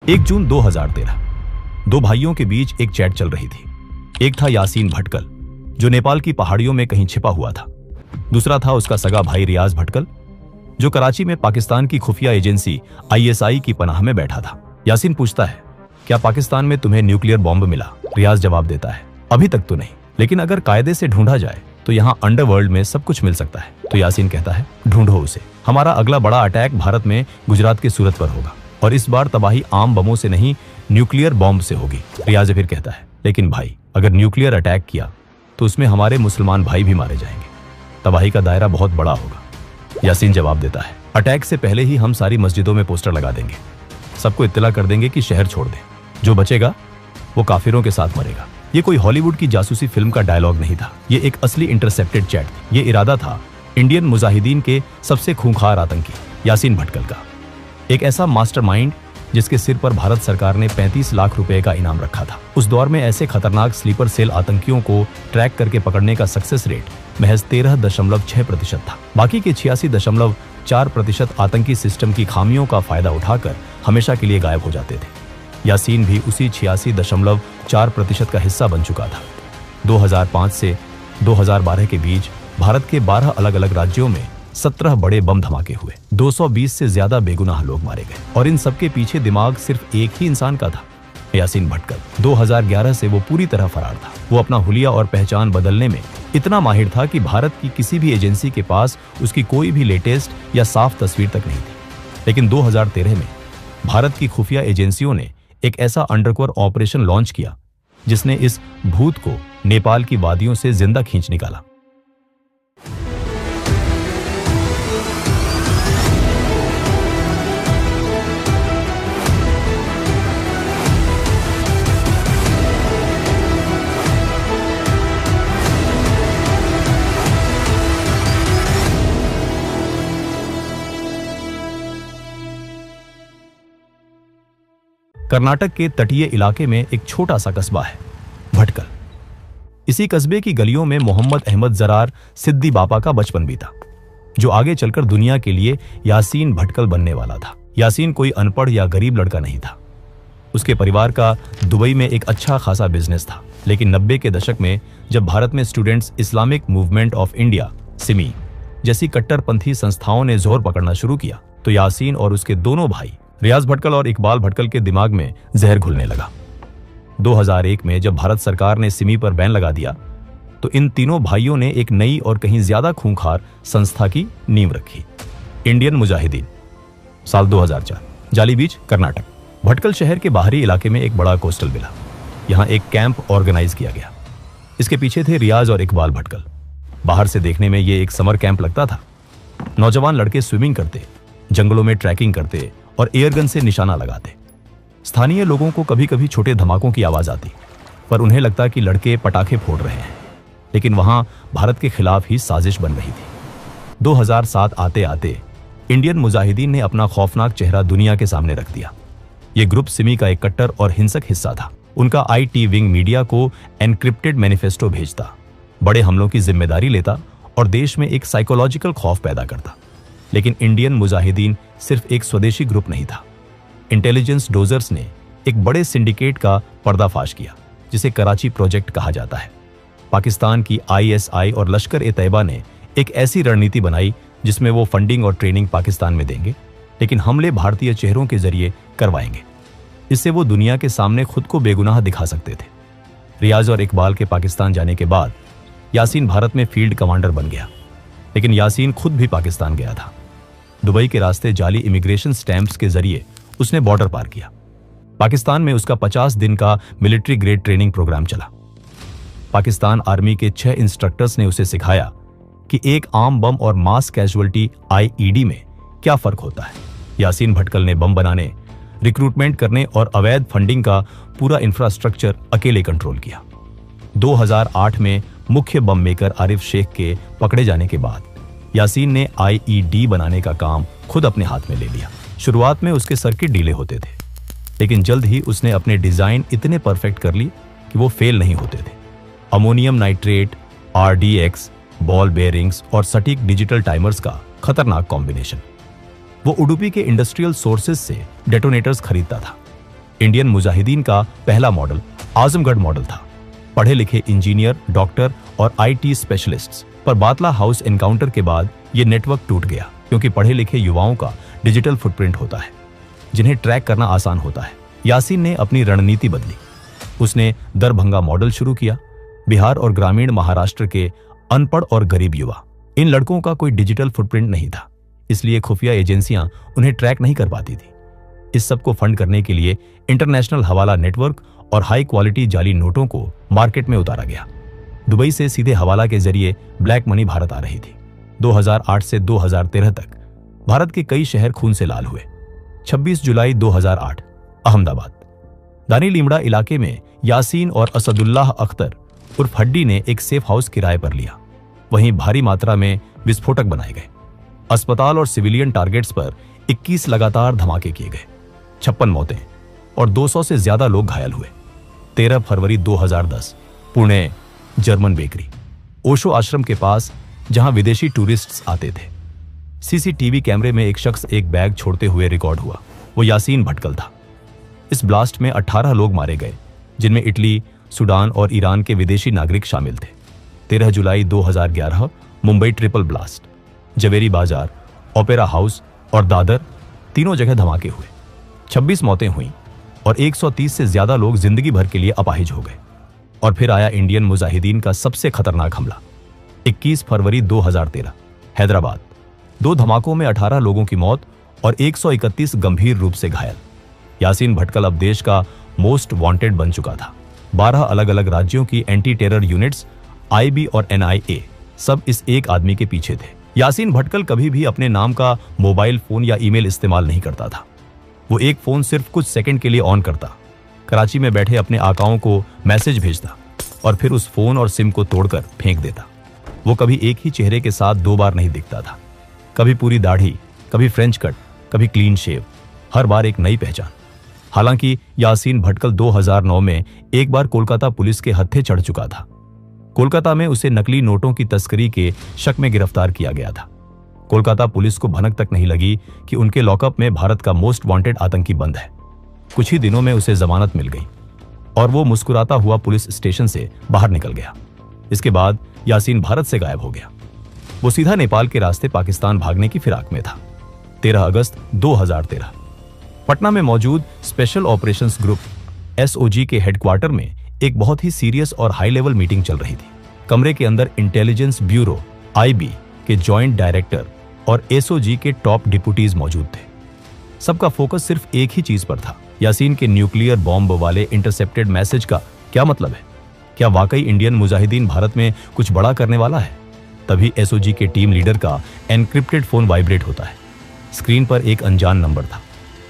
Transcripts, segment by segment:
1 जून 2013 दो भाइयों के बीच एक चैट चल रही थी। एक था यासीन भटकल, जो नेपाल की पहाड़ियों में कहीं छिपा हुआ था। दूसरा था उसका सगा भाई रियाज भटकल, जो कराची में पाकिस्तान की खुफिया एजेंसी ISI की पनाह में बैठा था। यासीन पूछता है, क्या पाकिस्तान में तुम्हें न्यूक्लियर बॉम्ब मिला? रियाज जवाब देता है, अभी तक तो नहीं, लेकिन अगर कायदे से ढूंढा जाए तो यहाँ अंडरवर्ल्ड में सब कुछ मिल सकता है। तो यासीन कहता है, ढूंढो उसे। हमारा अगला बड़ा अटैक भारत में गुजरात के सूरत पर होगा, और इस बार तबाही आम बमों से नहीं, न्यूक्लियर बॉम्ब से होगी। रियाज फिर कहता है, लेकिन भाई, अगर न्यूक्लियर अटैक किया तो उसमें हमारे मुसलमान भाई भी मारे जाएंगे, तबाही का दायरा बहुत बड़ा होगा। यासीन जवाब देता है, अटैक से पहले ही हम सारी मस्जिदों में पोस्टर लगा देंगे, सबको इत्तला कर देंगे कि शहर छोड़ दें, जो बचेगा वो काफिरों के साथ मरेगा। ये कोई हॉलीवुड की जासूसी फिल्म का डायलॉग नहीं था, ये एक असली इंटरसेप्टेड चैट थी। ये इरादा था इंडियन मुजाहिदीन के सबसे खूंखार आतंकी यासीन भटकल का, एक ऐसा मास्टरमाइंड जिसके सिर पर भारत सरकार ने 35 लाख रुपए का इनाम रखा था। उस दौर में ऐसे खतरनाक स्लीपर सेल आतंकियों को ट्रैक करके पकड़ने का सक्सेस रेट महज 13.6% था। बाकी के 86.4% आतंकी सिस्टम की खामियों का फायदा उठाकर हमेशा के लिए गायब हो जाते थे। यासीन भी उसी 86.4% का हिस्सा बन चुका था। 2005 से 2012 के बीच भारत के 12 अलग अलग राज्यों में 17 बड़े बम धमाके हुए, 220 से ज्यादा बेगुनाह लोग मारे गए, और इन सबके पीछे दिमाग सिर्फ एक ही इंसान का था, यासीन भटकल। 2011 से वो पूरी तरह फरार था। वो अपना हुलिया और पहचान बदलने में इतना माहिर था कि भारत की किसी भी एजेंसी के पास उसकी कोई भी लेटेस्ट या साफ तस्वीर तक नहीं थी। लेकिन 2013 में भारत की खुफिया एजेंसियों ने एक ऐसा अंडरकवर ऑपरेशन लॉन्च किया जिसने इस भूत को नेपाल की वादियों से जिंदा खींच निकाला। कर्नाटक के तटीय इलाके में एक छोटा सा कस्बा है भटकल। इसी कस्बे की गलियों में मोहम्मद अहमद जरार सिद्दी बापा का बचपन बीता, जो आगे चलकर दुनिया के लिए यासीन भटकल बनने वाला था। यासीन कोई अनपढ़ या गरीब लड़का नहीं था। उसके परिवार का दुबई में एक अच्छा खासा बिजनेस था, लेकिन 90 के दशक में जब भारत में students Islamic movement of India Simi जैसी कट्टरपंथी संस्थाओं ने जोर पकड़ना शुरू किया, तो यासीन और उसके दोनों भाई रियाज भटकल और इकबाल भटकल के दिमाग में जहर घुलने लगा। 2001 में जब भारत सरकार ने सिमी पर बैन लगा दिया, तो इन तीनों भाइयों ने एक नई और कहीं ज्यादा खूंखार संस्था की नींव रखी, इंडियन मुजाहिदीन। साल 2004, जाली बीच, कर्नाटक। भटकल शहर के बाहरी इलाके में एक बड़ा कोस्टल विला, यहाँ एक कैंप ऑर्गेनाइज किया गया। इसके पीछे थे रियाज और इकबाल भटकल। बाहर से देखने में ये एक समर कैंप लगता था। नौजवान लड़के स्विमिंग करते, जंगलों में ट्रैकिंग करते और एयरगन से निशाना लगाते। स्थानीय लोगों को कभी कभी छोटे धमाकों की आवाज आती, पर उन्हें लगता कि लड़के पटाखे फोड़ रहे हैं, लेकिन वहां भारत के खिलाफ ही साजिश बन रही थी। 2007 आते आते इंडियन मुजाहिदीन ने अपना खौफनाक चेहरा दुनिया के सामने रख दिया। ये ग्रुप सिमी का एक कट्टर और हिंसक हिस्सा था। उनका IT विंग मीडिया को एनक्रिप्टेड मैनिफेस्टो भेजता, बड़े हमलों की जिम्मेदारी लेता और देश में एक साइकोलॉजिकल खौफ पैदा करता। लेकिन इंडियन मुजाहिदीन सिर्फ एक स्वदेशी ग्रुप नहीं था। इंटेलिजेंस डोजर्स ने एक बड़े सिंडिकेट का पर्दाफाश किया, जिसे कराची प्रोजेक्ट कहा जाता है। पाकिस्तान की ISI और लश्कर-ए-तैयबा ने एक ऐसी रणनीति बनाई जिसमें वो फंडिंग और ट्रेनिंग पाकिस्तान में देंगे, लेकिन हमले भारतीय चेहरों के जरिए करवाएंगे। इससे वो दुनिया के सामने खुद को बेगुनाह दिखा सकते थे। रियाज और इकबाल के पाकिस्तान जाने के बाद यासीन भारत में फील्ड कमांडर बन गया, लेकिन यासीन खुद भी पाकिस्तान गया था। दुबई के रास्ते जाली इमिग्रेशन स्टैंप्स के जरिए उसने बॉर्डर पार किया। पाकिस्तान में उसका 50 दिन का मिलिट्री ग्रेड ट्रेनिंग प्रोग्राम चला। पाकिस्तान आर्मी के 6 इंस्ट्रक्टर्स ने उसे सिखाया कि एक आम बम और मास कैजुअल्टी IED में क्या फर्क होता है। यासीन भटकल ने बम बनाने, रिक्रूटमेंट करने और अवैध फंडिंग का पूरा इंफ्रास्ट्रक्चर अकेले कंट्रोल किया। 2008 में मुख्य बम मेकर आरिफ शेख के पकड़े जाने के बाद यासीन ने IED बनाने का काम खुद अपने हाथ में ले लिया। शुरुआत में उसके सर्किट ढीले होते थे, लेकिन जल्द ही उसने अपने डिजाइन इतने परफेक्ट कर ली कि वो फेल नहीं होते थे। Ammonium nitrate, RDX, ball bearings और सटीक डिजिटल टाइमर्स का खतरनाक कॉम्बिनेशन। वो उडुपी के इंडस्ट्रियल सोर्सेज से डेटोनेटर्स खरीदता था, इंडियन मुजाहिदीन का पहला मॉडल आजमगढ़ मॉडल था। पढ़े लिखे इंजीनियर, डॉक्टर और आईटी स्पेशलिस्ट्स पर बातला हाउस एनकाउंटर के बाद यह नेटवर्क टूट गया, क्योंकि पढ़े लिखे युवाओं का डिजिटल फुटप्रिंट होता है जिन्हें ट्रैक करना आसान होता है। यासीन ने अपनी रणनीति बदली। उसने दरभंगा मॉडल शुरू किया। बिहार और ग्रामीण महाराष्ट्र के अनपढ़ और गरीब युवा, इन लड़कों का कोई डिजिटल फुटप्रिंट नहीं था, इसलिए खुफिया एजेंसियां उन्हें ट्रैक नहीं कर पाती थी। इस सब को फंड करने के लिए इंटरनेशनल हवाला नेटवर्क और हाई क्वालिटी जाली नोटों को मार्केट में उतारा गया। दुबई से सीधे हवाला के जरिए ब्लैक मनी भारत आ रही थी। 2008 से 2013 तक भारत के कई शहर खून से लाल हुए। 26 जुलाई 2008 अहमदाबाद दानी लीमड़ा इलाके में यासीन और असदुल्लाह अख्तर उर्फ हड्डी ने एक सेफ हाउस किराए पर लिया। वहीं भारी मात्रा में विस्फोटक बनाए गए। अस्पताल और सिविलियन टारगेट्स पर 21 लगातार धमाके किए गए। 56 मौतें और 200 से ज्यादा लोग घायल हुए। 13 फरवरी 2010 पुणे जर्मन बेकरी, ओशो आश्रम के पास, जहां विदेशी टूरिस्ट्स आते थे। सीसीटीवी कैमरे में एक शख्स एक बैग छोड़ते हुए रिकॉर्ड हुआ। वो यासीन भटकल था। इस ब्लास्ट में 18 लोग मारे गए, जिनमें इटली, सूडान और ईरान के विदेशी नागरिक शामिल थे। 13 जुलाई 2011 मुंबई ट्रिपल ब्लास्ट, जवेरी बाजार, ओपेरा हाउस और दादर, तीनों जगह धमाके हुए। 26 मौतें हुईं और 130 से ज्यादा लोग जिंदगी भर के लिए अपाहिज हो गए। और फिर आया इंडियन मुजाहिदीन का सबसे खतरनाक हमला। 21 फरवरी 2013 हैदराबाद, 2 धमाकों में 18 लोगों की मौत और 131 गंभीर रूप से घायल। यासीन भटकल अब देश का मोस्ट वांटेड बन चुका था। 12 अलग अलग राज्यों की एंटी टेरर यूनिट्स, आईबी और एनआईए सब इस एक आदमी के पीछे थे। यासीन भटकल कभी भी अपने नाम का मोबाइल फोन या ईमेल इस्तेमाल नहीं करता था। वो एक फोन सिर्फ कुछ सेकंड के लिए ऑन करता, कराची में बैठे अपने आकाओं को मैसेज भेजता और फिर उस फोन और सिम को तोड़कर फेंक देता। वो कभी एक ही चेहरे के साथ 2 बार नहीं दिखता था। कभी पूरी दाढ़ी, कभी फ्रेंच कट, कभी क्लीन शेव, हर बार एक नई पहचान। हालांकि यासीन भटकल 2009 में एक बार कोलकाता पुलिस के हत्थे चढ़ चुका था। कोलकाता में उसे नकली नोटों की तस्करी के शक में गिरफ्तार किया गया था। कोलकाता पुलिस को भनक तक नहीं लगी कि उनके लॉकअप में भारत का मोस्ट वांटेड आतंकी बंद है। कुछ ही दिनों में उसे जमानत मिल गई और वो मुस्कुराता हुआ पुलिस स्टेशन से बाहर निकल गया। इसके बाद यासीन भारत से गायब हो गया। वो सीधा नेपाल के रास्ते पाकिस्तान भागने की फिराक में था। 13 अगस्त 2013 पटना में मौजूद स्पेशल ऑपरेशंस ग्रुप एसओजी के हेडक्वार्टर में एक बहुत ही सीरियस और हाई लेवल मीटिंग चल रही थी। कमरे के अंदर इंटेलिजेंस ब्यूरो आईबी के जॉइंट डायरेक्टर और एसओजी के टॉप डिप्यूटीज मौजूद थे। सबका फोकस सिर्फ एक ही चीज पर था, यासीन के न्यूक्लियर बॉम्ब वाले इंटरसेप्टेड मैसेज का क्या मतलब है। क्या वाकई इंडियन मुजाहिदीन भारत में कुछ बड़ा करने वाला है? तभी एसओजी के टीम लीडर का एनक्रिप्टेड फोन वाइब्रेट होता है। स्क्रीन पर एक अनजान नंबर था।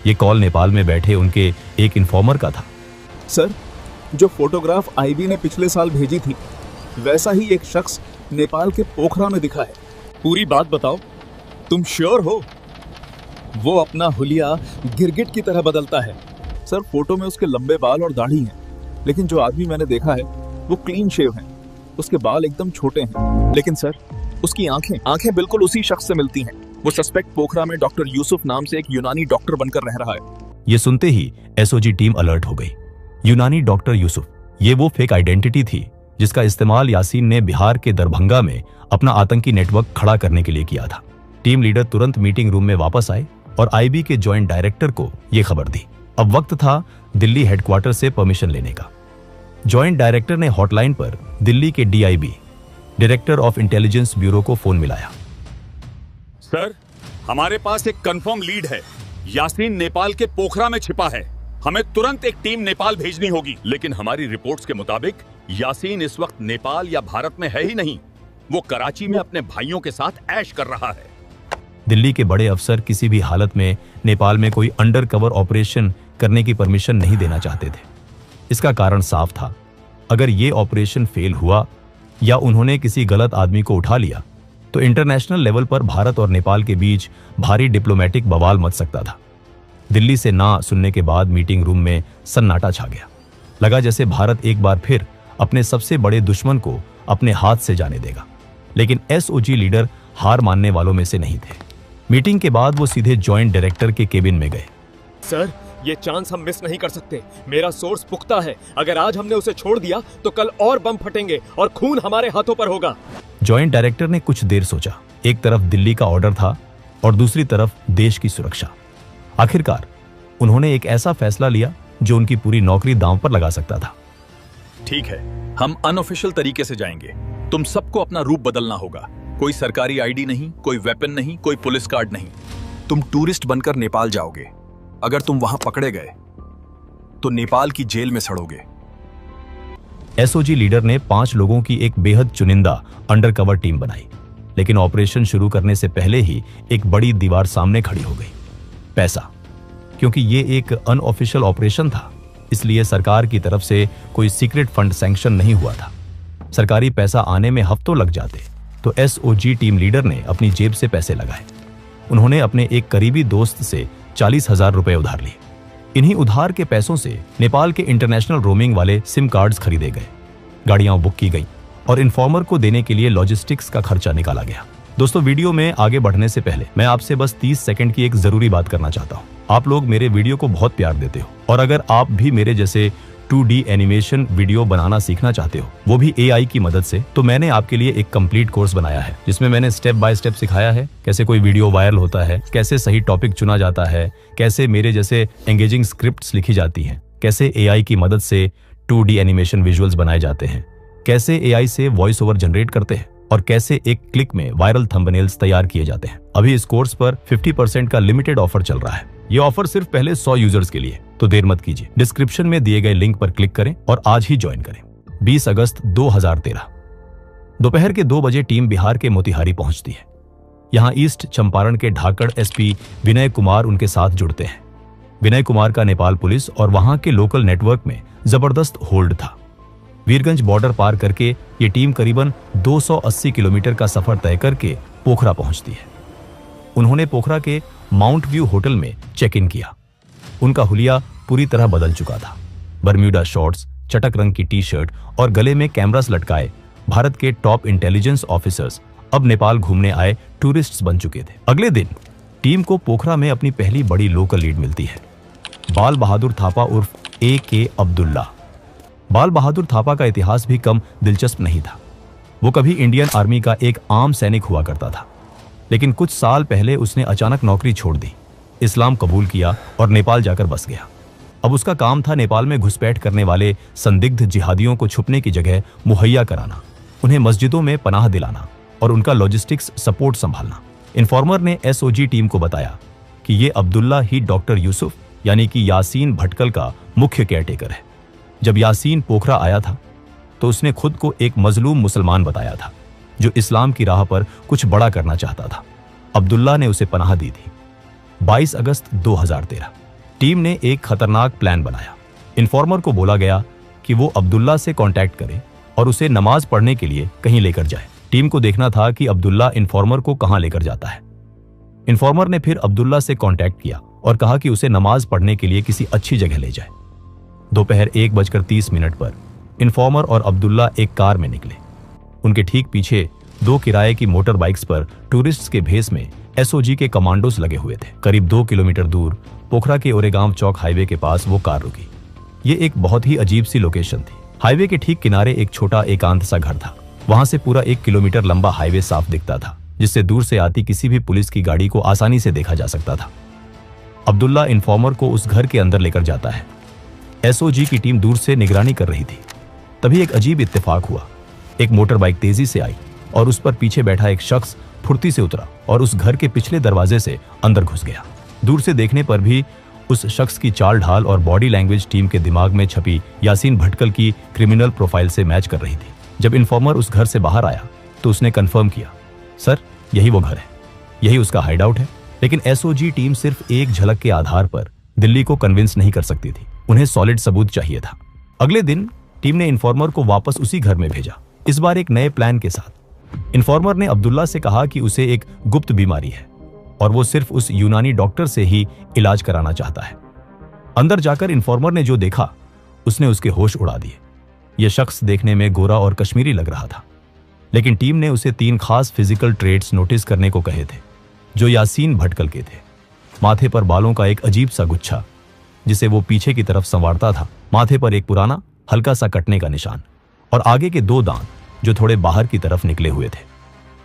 ये कॉल नेपाल में बैठे उनके एक इन्फॉर्मर का था। सर, जो फोटोग्राफ आईबी ने पिछले साल भेजी थी, वैसा ही एक शख्स नेपाल के पोखरा में दिखा है। पूरी बात बताओ, तुम श्योर हो? वो अपना हुलिया गिरगिट की तरह बदलता है। सर, फोटो में उसके लंबे बाल और दाढ़ी हैं, लेकिन जो आदमी मैंने देखा है वो क्लीन शेव है। उसके बाल एकदम छोटे हैं, लेकिन सर उसकी आंखें बिल्कुल उसी शख्स से मिलती हैं। वो सस्पेक्ट पोखरा में डॉक्टर यूसुफ नाम से एक यूनानी डॉक्टर बनकर रह रहा है। ये सुनते ही एसओजी टीम अलर्ट हो गई। यूनानी डॉक्टर यूसुफ, ये वो फेक आइडेंटिटी थी जिसका इस्तेमाल यासीन ने बिहार के दरभंगा में अपना आतंकी नेटवर्क खड़ा करने के लिए किया था। टीम लीडर तुरंत मीटिंग रूम में वापस आए और आईबी के जॉइंट डायरेक्टर को यह खबर दी। अब वक्त था दिल्ली हेडक्वार्टर से परमिशन लेने का। जॉइंट डायरेक्टर ने हॉटलाइन पर दिल्ली के DIB, director of intelligence bureau को फोन मिलाया। सर, हमारे पास एक कंफर्म लीड है। यासीन नेपाल के पोखरा में छिपा है। हमें तुरंत एक टीम नेपाल भेजनी होगी। लेकिन हमारी रिपोर्ट्स के मुताबिक यासीन इस वक्त नेपाल या भारत में है ही नहीं। वो कराची में अपने भाइयों के साथ ऐश कर रहा है। दिल्ली के बड़े अफसर किसी भी हालत में नेपाल में कोई अंडर कवर ऑपरेशन करने की परमिशन नहीं देना चाहते थे। इसका कारण साफ था, अगर ये ऑपरेशन फेल हुआ या उन्होंने किसी गलत आदमी को उठा लिया तो इंटरनेशनल लेवल पर भारत और नेपाल के बीच भारी डिप्लोमेटिक बवाल मच सकता था। दिल्ली से ना सुनने के बाद मीटिंग रूम में सन्नाटा छा गया। लगा जैसे भारत एक बार फिर अपने सबसे बड़े दुश्मन को अपने हाथ से जाने देगा। लेकिन एसओजी लीडर हार मानने वालों में से नहीं थे। मीटिंग के बाद वो सीधे जॉइंट डायरेक्टर के केबिन में गए। सर, ये चांस हम मिस नहीं कर सकते। मेरा सोर्स पुख्ता है, अगर आज हमने उसे छोड़ दिया तो कल और बम फटेंगे और खून हमारे हाथों पर होगा। जॉइंट डायरेक्टर ने कुछ देर सोचा। एक तरफ दिल्ली का ऑर्डर था और दूसरी तरफ देश की सुरक्षा। आखिरकार उन्होंने एक ऐसा फैसला लिया जो उनकी पूरी नौकरी दांव पर लगा सकता था। ठीक है, हम अनऑफिशियल तरीके से जाएंगे। तुम सबको अपना रूप बदलना होगा। कोई सरकारी आईडी नहीं, कोई वेपन नहीं, कोई पुलिस कार्ड नहीं। तुम टूरिस्ट बनकर नेपाल जाओगे। अगर तुम वहां पकड़े गए तो नेपाल की जेल में सड़ोगे। एसओजी लीडर ने 5 लोगों की एक बेहद चुनिंदा अंडरकवर टीम बनाई, लेकिन ऑपरेशन शुरू करने से पहले ही एक बड़ी दीवार सामने खड़ी हो गई। पैसा। क्योंकि ये एक अनऑफिशियल ऑपरेशन था, इसलिए सरकार की तरफ से कोई सीक्रेट फंड सैंक्शन नहीं हुआ था। सरकारी पैसा आने में हफ्तों लग जाते, तो एसओजी टीम लीडर ने अपनी जेब से पैसे लगाए। उन्होंने अपने एक करीबी दोस्त से 40,000 रुपए उधार लिए। इन्हीं उधार के पैसों से नेपाल के इंटरनेशनल रोमिंग वाले सिम कार्ड्स खरीदे गए, गाड़ियां बुक की गई और इन्फॉर्मर को देने के लिए लॉजिस्टिक्स का खर्चा निकाला गया। दोस्तों, वीडियो में आगे बढ़ने से पहले मैं आपसे बस 30 सेकंड की एक जरूरी बात करना चाहता हूं। आप लोग मेरे वीडियो को बहुत प्यार देते हो, और अगर आप भी मेरे जैसे 2D एनिमेशन वीडियो बनाना सीखना चाहते हो, वो भी AI की मदद से, तो मैंने आपके लिए एक कंप्लीट कोर्स बनाया है, जिसमें मैंने स्टेप बाय स्टेप सिखाया है कैसे कोई वीडियो वायरल होता है, कैसे सही टॉपिक चुना जाता है, कैसे मेरे जैसे एंगेजिंग स्क्रिप्ट्स लिखी जाती हैं, कैसे AI की मदद से 2D एनिमेशन विजुअल्स बनाए जाते हैं, कैसे AI से वॉइस ओवर जनरेट करते हैं, और कैसे एक क्लिक में वायरल थंबनेल्स तैयार किए जाते हैं। अभी इस कोर्स पर 50% का लिमिटेड ऑफर चल रहा है। ये ऑफर सिर्फ पहले 100 यूजर्स के लिए, तो देर मत कीजिए। डिस्क्रिप्शन में दिए गए लिंक पर क्लिक करें और आज ही ज्वाइन करें। 20 अगस्त 2013 दोपहर के 2 बजे टीम बिहार के मोतिहारी पहुंचती है। यहां ईस्ट चंपारण के ढाकड़ एसपी विनय कुमार उनके साथ जुड़ते हैं। विनय कुमार का नेपाल पुलिस और वहां के लोकल नेटवर्क में जबरदस्त होल्ड था। वीरगंज बॉर्डर पार करके ये टीम करीबन 280 किलोमीटर का सफर तय करके पोखरा पहुंचती है। उन्होंने पोखरा के माउंट व्यू होटल में चेक इन किया। उनका हुलिया पूरी तरह बदल चुका था। बर्म्यूडा शॉर्ट्स, चटक रंग की टी शर्ट और गले में कैमरास लटकाए भारत के टॉप इंटेलिजेंस ऑफिसर्स अब नेपाल घूमने आए टूरिस्ट्स बन चुके थे। अगले दिन टीम को पोखरा में अपनी पहली बड़ी लोकल लीड मिलती है। बाल बहादुर थापा उर्फ AK अब्दुल्ला। बाल बहादुर थापा का इतिहास भी कम दिलचस्प नहीं था। वो कभी इंडियन आर्मी का एक आम सैनिक हुआ करता था, लेकिन कुछ साल पहले उसने अचानक नौकरी छोड़ दी, इस्लाम कबूल किया और नेपाल जाकर बस गया। अब उसका काम था नेपाल में घुसपैठ करने वाले संदिग्ध जिहादियों को छुपने की जगह मुहैया कराना, उन्हें मस्जिदों में पनाह दिलाना और उनका लॉजिस्टिक्स सपोर्ट संभालना। इन्फॉर्मर ने एसओजी टीम को बताया कि ये अब्दुल्ला ही डॉक्टर यूसुफ यानी कि यासीन भटकल का मुख्य केयरटेकर है। जब यासीन पोखरा आया था तो उसने खुद को एक मजलूम मुसलमान बताया था जो इस्लाम की राह पर कुछ बड़ा करना चाहता था। अब्दुल्ला ने उसे पनाह दी थी। 22 अगस्त 2013 टीम ने एक खतरनाक प्लान बनाया। इन्फॉर्मर को बोला गया कि वो अब्दुल्ला से कांटेक्ट करे और उसे नमाज पढ़ने के लिए कहीं लेकर जाए। टीम को देखना था कि अब्दुल्ला इन्फॉर्मर को कहां लेकर जाता है। इन्फॉर्मर ने फिर अब्दुल्ला से कांटेक्ट किया और कहा कि उसे नमाज पढ़ने के लिए किसी अच्छी जगह ले जाए। दोपहर 1:30 पर इन्फॉर्मर और अब्दुल्ला एक कार में निकले। उनके ठीक पीछे 2 किराए की मोटर बाइक्स पर टूरिस्ट्स के भेस में एसओजी के कमांडोज लगे हुए थे। करीब 2 किलोमीटर दूर पोखरा के ओरेगांव चौक हाईवे के पास वो कार रुकी। ये एक बहुत ही अजीब सी लोकेशन थी। हाईवे के ठीक किनारे एक छोटा एकांत सा घर था। वहां से पूरा 1 किलोमीटर लंबा हाईवे साफ दिखता था, जिससे दूर से आती किसी भी पुलिस की गाड़ी को आसानी से देखा जा सकता था। अब्दुल्ला इन्फॉर्मर को उस घर के अंदर लेकर जाता है। एसओजी की टीम दूर से निगरानी कर रही थी। तभी एक अजीब इत्तेफाक हुआ। एक मोटर बाइक तेजी से आई और उस पर पीछे बैठा एक शख्स फुर्ती से उतरा और उस घर के पिछले दरवाजे से अंदर घुस गया। दूर से देखने पर भी उस शख्स की चाल ढाल और बॉडी लैंग्वेज टीम के दिमाग में छपी यासीन भटकल की क्रिमिनल प्रोफाइल से मैच कर रही थी। जब इन्फॉर्मर उस घर से बाहर आया तो उसने कंफर्म किया, सर यही वो घर है, यही उसका हाइड आउट है। लेकिन एसओजी टीम सिर्फ एक झलक के आधार पर दिल्ली को कन्विंस नहीं कर सकती थी। उन्हें सॉलिड सबूत चाहिए था। अगले दिन टीम ने इन्फॉर्मर को वापस उसी घर में भेजा, इस बार एक नए प्लान के साथ। इन्फॉर्मर ने अब्दुल्ला से कहा कि उसे एक गुप्त बीमारी है और वो सिर्फ उस यूनानी डॉक्टर से ही इलाज कराना चाहता है। अंदर जाकर इन्फॉर्मर ने जो देखा उसने उसके होश उड़ा दिए। यह शख्स देखने में गोरा और कश्मीरी लग रहा था, लेकिन टीम ने उसे 3 खास फिजिकल ट्रेट्स नोटिस करने को कहे थे जो यासीन भटकल के थे। माथे पर बालों का एक अजीब सा गुच्छा, जिसे वो पीछे की तरफ संवारता था, माथे पर एक पुराना हल्का सा कटने का निशान और आगे के 2 दांत जो थोड़े बाहर की तरफ निकले हुए थे।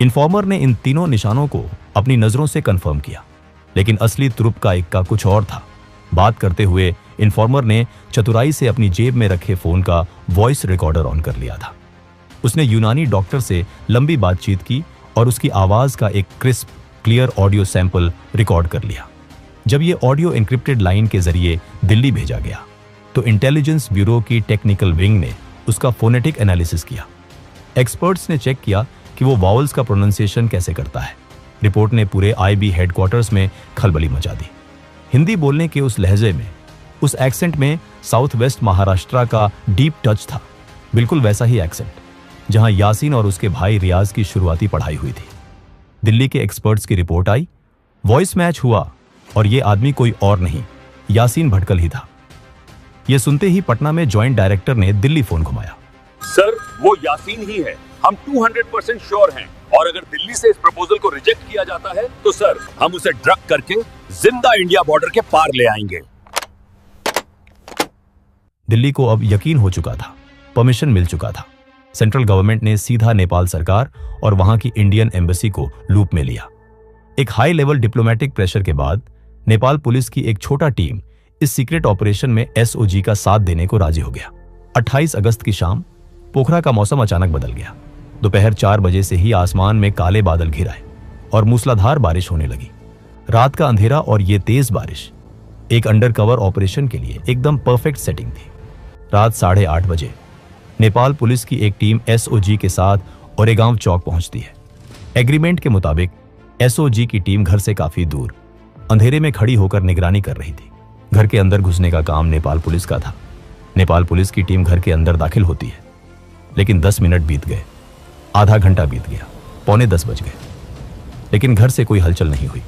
इन्फॉर्मर ने इन तीनों निशानों को अपनी नजरों से कंफर्म किया, लेकिन असली तुरुप का इक्का कुछ और था। बात करते हुए इन्फॉर्मर ने चतुराई से अपनी जेब में रखे फोन का वॉइस रिकॉर्डर ऑन कर लिया था। उसने यूनानी डॉक्टर से लंबी बातचीत की और उसकी आवाज का एक crisp clear audio sample record कर लिया। जब ये ऑडियो एन्क्रिप्टेड लाइन के जरिए दिल्ली भेजा गया तो इंटेलिजेंस ब्यूरो की टेक्निकल विंग ने उसका फोनेटिक एनालिसिस किया। एक्सपर्ट्स ने चेक किया कि वो वावल्स का प्रोनाउंसिएशन कैसे करता है। रिपोर्ट ने पूरे आईबी हेडक्वार्टर्स में खलबली मचा दी। हिंदी बोलने के उस लहजे में, उस एक्सेंट में साउथ वेस्ट महाराष्ट्र का डीप टच था। बिल्कुल वैसा ही एक्सेंट जहां यासीन और उसके भाई रियाज की शुरुआती पढ़ाई हुई थी। दिल्ली के एक्सपर्ट्स की रिपोर्ट आई, वॉइस मैच हुआ और ये आदमी कोई और नहीं, यासीन भटकल ही था। यह सुनते ही पटना में ज्वाइंट डायरेक्टर ने दिल्ली फोन घुमाया। सर, वो यासीन ही है, हम 200% श्योर हैं। और अगर दिल्ली से इस प्रपोजल को रिजेक्ट किया जाता है तो सर, हम उसे ड्रग करके जिंदा इंडिया बॉर्डर के पार ले आएंगे। दिल्ली को अब यकीन हो चुका था, परमिशन मिल चुका था। सेंट्रल गवर्नमेंट ने सीधा नेपाल सरकार और वहां की इंडियन एम्बेसी को लूप में लिया। एक हाई लेवल डिप्लोमेटिक प्रेशर के बाद नेपाल पुलिस की एक छोटा टीम इस सीक्रेट ऑपरेशन में एसओजी का साथ देने को राजी हो गया। 28 अगस्त की शाम पोखरा का मौसम अचानक बदल गया। दोपहर 4 बजे से ही आसमान में काले बादल घिर आए और मूसलाधार बारिश होने लगी। रात का अंधेरा और ये तेज बारिश एक अंडरकवर ऑपरेशन के लिए एकदम परफेक्ट सेटिंग थी। रात 8:30 बजे नेपाल पुलिस की एक टीम एसओजी के साथ ओरेगांव चौक पहुंचती है। एग्रीमेंट के मुताबिक एसओजी की टीम घर से काफी दूर अंधेरे में खड़ी होकर निगरानी कर रही थी। घर के अंदर घुसने का काम नेपाल पुलिस का था। नेपाल पुलिस की टीम घर के अंदर दाखिल होती है, लेकिन 10 मिनट बीत गए, आधा घंटा बीत गया, 9:45 बज गए, लेकिन घर से कोई हलचल नहीं हुई।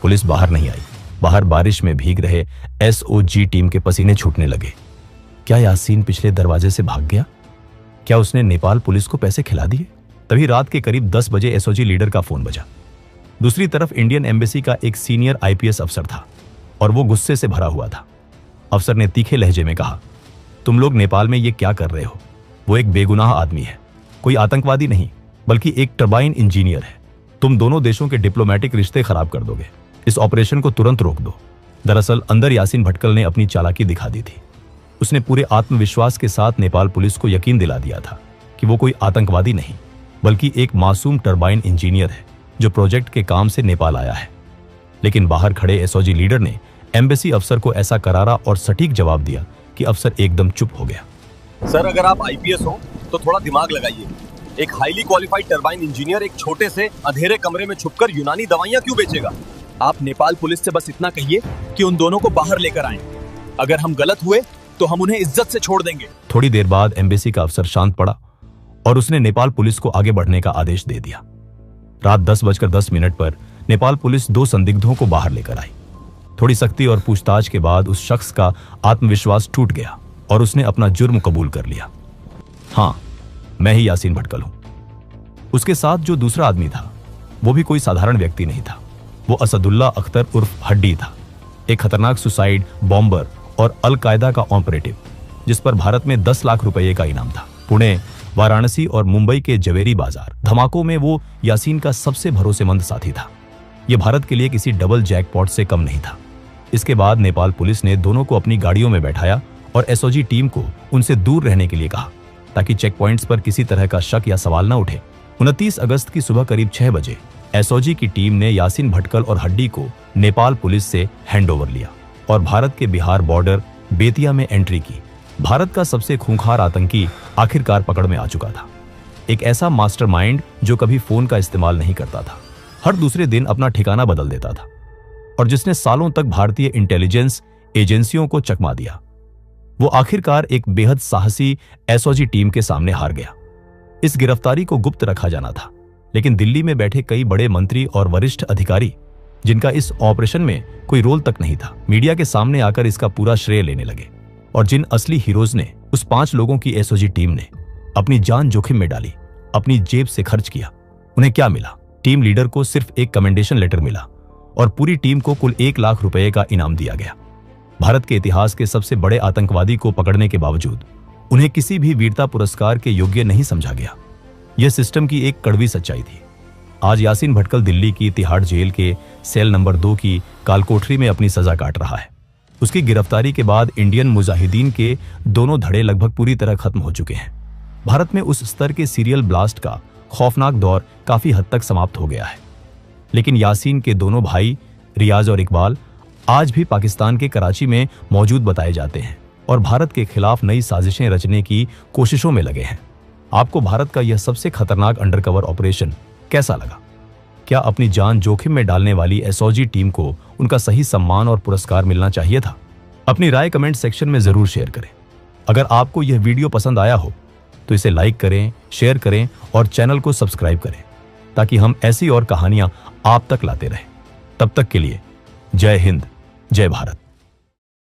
पुलिस बाहर नहीं आई। बाहर बारिश में भीग रहे एसओजी टीम के पसीने छूटने लगे। क्या यासीन पिछले दरवाजे से भाग गया? क्या उसने नेपाल पुलिस को पैसे खिला दिए? तभी रात के करीब 10 बजे एसओजी लीडर का फोन बजा। दूसरी तरफ इंडियन एम्बेसी का एक सीनियर आईपीएस अफसर था और वो गुस्से से भरा हुआ था। अफसर ने तीखे लहजे में कहा, तुम लोग नेपाल में ये क्या कर रहे हो? वो एक बेगुनाह आदमी है, कोई आतंकवादी नहीं, बल्कि एक टरबाइन इंजीनियर है। तुम दोनों देशों के डिप्लोमेटिक रिश्ते खराब कर दोगे। इस ऑपरेशन को तुरंत रोक दो। दरअसल अंदर यासीन भटकल ने अपनी चालाकी दिखा दी थी। उसने पूरे आत्मविश्वास के साथ नेपाल पुलिस को यकीन दिला दिया था कि वो कोई आतंकवादी नहीं, बल्कि एक मासूम टरबाइन इंजीनियर है जो प्रोजेक्ट के काम से नेपाल आया है। लेकिन बाहर खड़े एसओजी लीडर ने एम्बेसी अफसर को ऐसा करारा और सटीक जवाब दिया कि अफसर एकदम चुप हो गया। सर, अगर आप आईपीएस हो तो थोड़ा दिमाग लगाइए। एक हाईली क्वालिफाइड टरबाइन इंजीनियर एक छोटे से अंधेरे कमरे में छुपकर यूनानी दवाइयां क्यों बेचेगा? आप नेपाल पुलिस से बस इतना कहिए कि उन दोनों को बाहर लेकर आएं। अगर हम गलत हुए तो हम उन्हें इज्जत से छोड़ देंगे। थोड़ी देर बाद एम्बेसी का अफसर शांत पड़ा और उसने नेपाल पुलिस को आगे बढ़ने का आदेश दे दिया। रात 10:10 पर नेपाल पुलिस 2 संदिग्धों को बाहर लेकर आई। थोड़ी सख्ती और पूछताछ के बाद उस शख्स का आत्मविश्वास टूट गया और उसने अपना जुर्म कबूल कर लिया। हाँ, मैं ही यासीन भटकल हूं। उसके साथ जो दूसरा आदमी था वो भी कोई साधारण व्यक्ति नहीं था। वो असदुल्ला अख्तर उर्फ हड्डी था, एक खतरनाक सुसाइड बॉम्बर और अल कायदा का ऑपरेटिव, जिस पर भारत में 10 लाख रुपए का इनाम था। पुणे, वाराणसी और मुंबई के जवेरी बाजार धमाकों में वो यासीन का सबसे भरोसेमंद साथी था। यह भारत के लिए किसी डबल जैकपॉट से कम नहीं था। इसके बाद नेपाल पुलिस ने दोनों को अपनी गाड़ियों में बैठाया और एसओजी टीम को उनसे दूर रहने के लिए कहा ताकि चेक पॉइंट्स पर किसी तरह का शक या सवाल न उठे। 29 अगस्त की सुबह करीब 6 बजे एसओजी की टीम ने यासीन भटकल और हड्डी को नेपाल पुलिस से हैंडओवर लिया और भारत के बिहार बॉर्डर बेतिया में एंट्री की। भारत का सबसे खूंखार आतंकी आखिरकार पकड़ में आ चुका था। एक ऐसा मास्टरमाइंड जो कभी फोन का इस्तेमाल नहीं करता था, हर दूसरे दिन अपना ठिकाना बदल देता था और जिसने सालों तक भारतीय इंटेलिजेंस एजेंसियों को चकमा दिया। वो आखिरकार एक बेहद साहसी एसओजी टीम के सामने हार गया। इस गिरफ्तारी को गुप्त रखा जाना था, लेकिन दिल्ली में बैठे कई बड़े मंत्री और वरिष्ठ अधिकारी जिनका इस ऑपरेशन में कोई रोल तक नहीं था, मीडिया के सामने आकर इसका पूरा श्रेय लेने लगे। और जिन असली हीरोज ने, उस 5 लोगों की एसओजी टीम ने अपनी जान जोखिम में डाली, अपनी जेब से खर्च किया, उन्हें क्या मिला? टीम लीडर को सिर्फ एक कमेंडेशन लेटर मिला और पूरी टीम को कुल 1 लाख रुपए का इनाम दिया गया। भारत के इतिहास के सबसे बड़े आतंकवादी को पकड़ने के बावजूद उन्हें किसी भी वीरता पुरस्कार के योग्य नहीं समझा गया। यह सिस्टम की एक कड़वी सच्चाई थी। आज यासीन भटकल दिल्ली की तिहाड़ जेल के सेल नंबर 2 की कालकोठरी में अपनी सजा काट रहा है। उसकी गिरफ्तारी के बाद इंडियन मुजाहिदीन के दोनों धड़े लगभग पूरी तरह खत्म हो चुके हैं। भारत में उस स्तर के सीरियल ब्लास्ट का खौफनाक दौर काफी हद तक समाप्त हो गया है। लेकिन यासीन के दोनों भाई रियाज और इकबाल आज भी पाकिस्तान के कराची में मौजूद बताए जाते हैं और भारत के खिलाफ नई साजिशें रचने की कोशिशों में लगे हैं। आपको भारत का यह सबसे खतरनाक अंडरकवर ऑपरेशन कैसा लगा? क्या अपनी जान जोखिम में डालने वाली एसओजी टीम को उनका सही सम्मान और पुरस्कार मिलना चाहिए था? अपनी राय कमेंट सेक्शन में जरूर शेयर करें। अगर आपको यह वीडियो पसंद आया हो तो इसे लाइक करें, शेयर करें और चैनल को सब्सक्राइब करें ताकि हम ऐसी और कहानियां आप तक लाते रहें। तब तक के लिए जय हिंद, जय भारत।